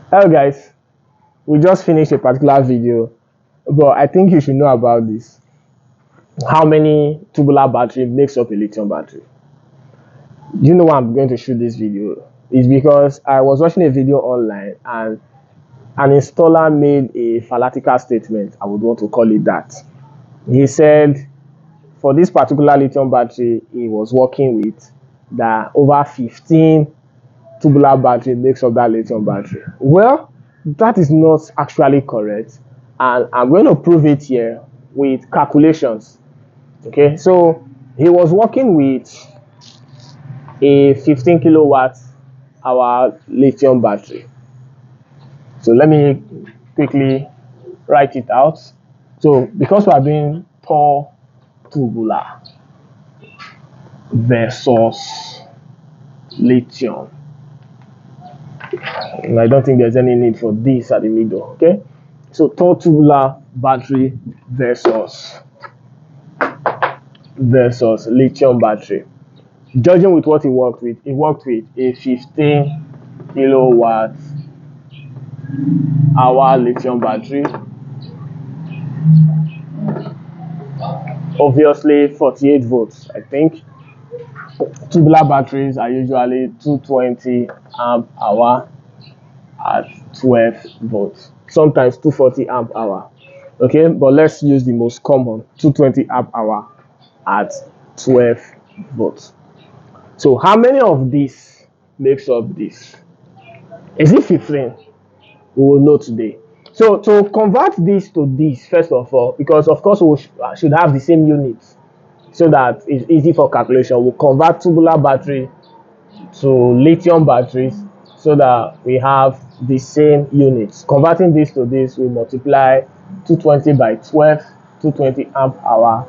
Hello guys, we just finished a particular video, but I think you should know about this. How many tubular battery makes up a lithium battery? You know why I'm going to shoot this video? It's because I was watching a video online and an installer made a fallacious statement, I would want to call it that. He said for this particular lithium battery he was working with, that over 15 tubular battery makes up that lithium battery. Well, that is not actually correct, and I'm going to prove it here with calculations. Okay, so he was working with a 15 kilowatt hour lithium battery. So let me quickly write it out. So because we are doing tall tubular versus lithium, and I don't think there's any need for this at the middle. Okay, so tall tubular battery versus lithium battery. Judging with what he worked with a 15 kilowatt hour lithium battery. Obviously 48 volts, I think. Tubular batteries are usually 220 amp hour at 12 volts, sometimes 240 amp hour. Okay, but let's use the most common, 220 amp hour at 12 volts. So how many of this makes up this? Is it 15? We will know today. So to convert this to this, first of all, because of course we should have the same units so that it's easy for calculation, we'll convert tubular battery to lithium batteries so that we have the same units. Converting this to this, we multiply 220 by 12, 220 amp hour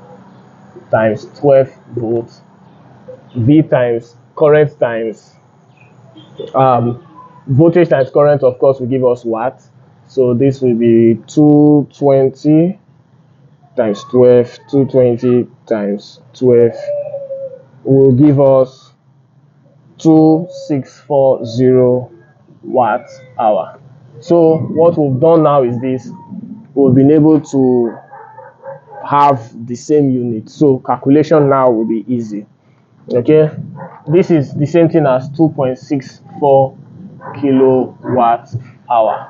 times 12 volts, V times current times voltage times current, of course, will give us watt. So this will be 220 times 12, 220 times 12 will give us 2640 watt hour. So what we've done now is this: we've been able to have the same unit, so calculation now will be easy. Okay, this is the same thing as 2.64 kilowatt hour,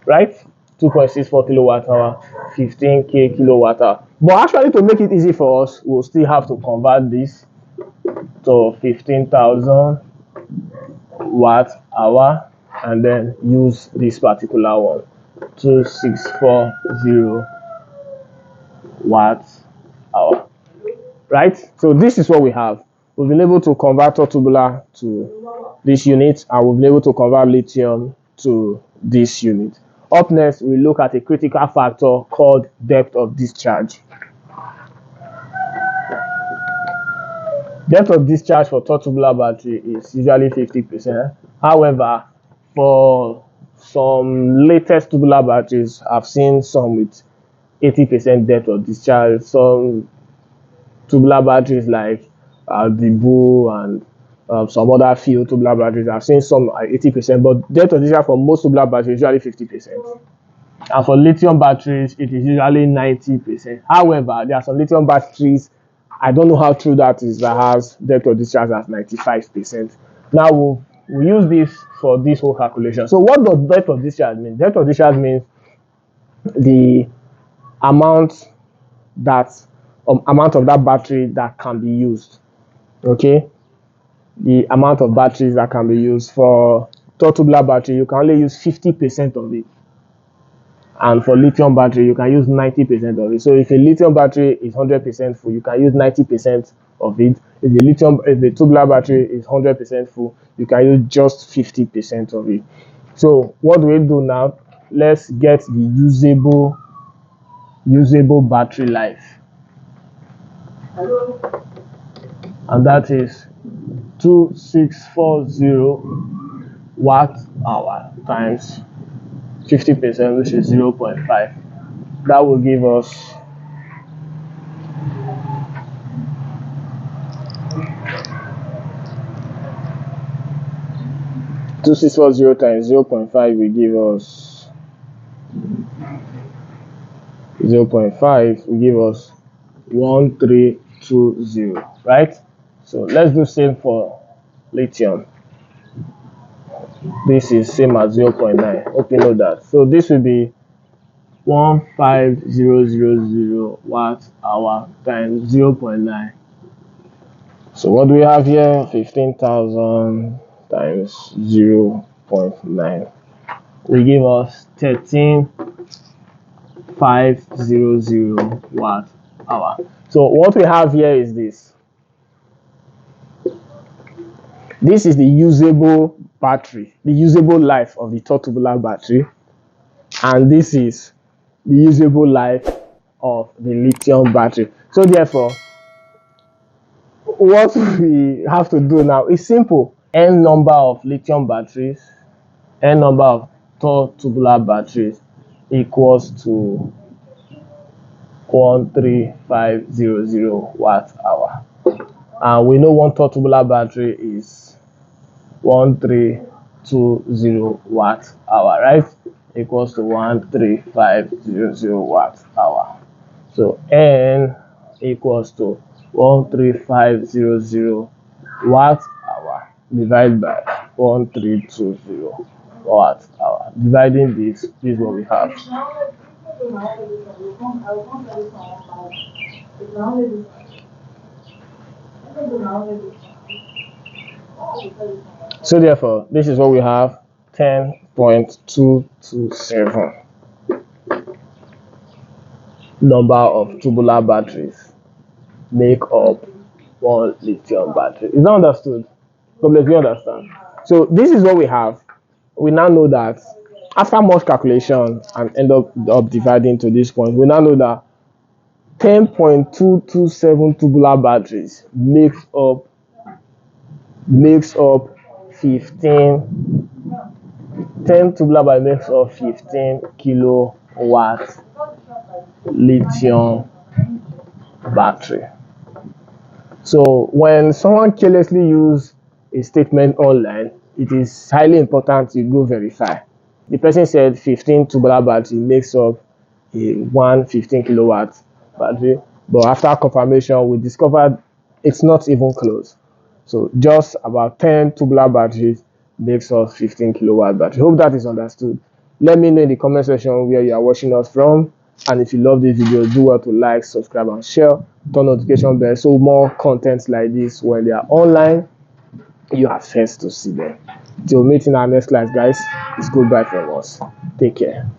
right? 2.64 kilowatt hour, 15k kilowatt hour. But actually, to make it easy for us, we'll still have to convert this to 15,000 watt hour and then use this particular one, 2640 watt hour, right? So this is what we have. We've been able to convert tubular to this unit, and we've been able to convert lithium to this unit. Up next, we look at a critical factor called depth of discharge. Depth of discharge for tubular battery is usually 50%. However, for some latest tubular batteries, I've seen some with 80% depth of discharge. Some tubular batteries like the Bull and some other few tubular batteries, I've seen some at 80%, but depth of discharge for most tubular batteries is usually 50%. And for lithium batteries, it is usually 90%. However, there are some lithium batteries, I don't know how true that is, that has depth of discharge as 95%. Now we'll use this for this whole calculation. So what does depth of discharge mean? Depth of discharge means the amount of that battery that can be used. Okay, the amount of batteries that can be used. For tubular battery, you can only use 50% of it, and for lithium battery you can use 90% of it. So if a lithium battery is 100% full, you can use 90% of it. If the tubular battery is 100% full, you can use just 50% of it. So what do we do now? Let's get the usable battery life, and that is 2640 watt hour times 50%, which is 0.5. That will give us 0.5 2640 times 0.5 will give us 0.5 will give us 1320, right? So let's do same for lithium. This is same as 0.9. Hope you know that. So this will be 15000 watt hour times 0.9. So what do we have here? 15,000 times 0.9 will give us 13,500 watt hour. So what we have here is this. This is the usable battery, the usable life of the tubular battery, and this is the usable life of the lithium battery. So therefore, what we have to do now is simple. N number of lithium batteries, N number of tubular batteries equals to 13500 watt hour. And we know one tubular battery is 1320 watt hour, right? Equals to 13500 watt hour. So N equals to 13500 watt hour divided by 1320 watt hour. Dividing this is what we have. So therefore, this is what we have: 10.227 number of tubular batteries make up one lithium battery. Is that understood? Completely understand. So this is what we have. We now know that after much calculation and end up dividing to this point, we now know that 10.227 tubular batteries makes up 15. 10 tubular battery makes up 15 kilowatt lithium battery. So when someone carelessly use a statement online, it is highly important to go verify. The person said 15 tubular battery makes up a 115 kilowatt battery, but after confirmation we discovered it's not even close. So just about 10 tubular batteries makes us 15 kilowatt battery. Hope that is understood. Let me know in the comment section where you are watching us from, and if you love this video, do well to like, subscribe and share, turn notification bell so more contents like this, when they are online, you are first to see them. Till meeting our next class, guys, it's goodbye from us. Take care.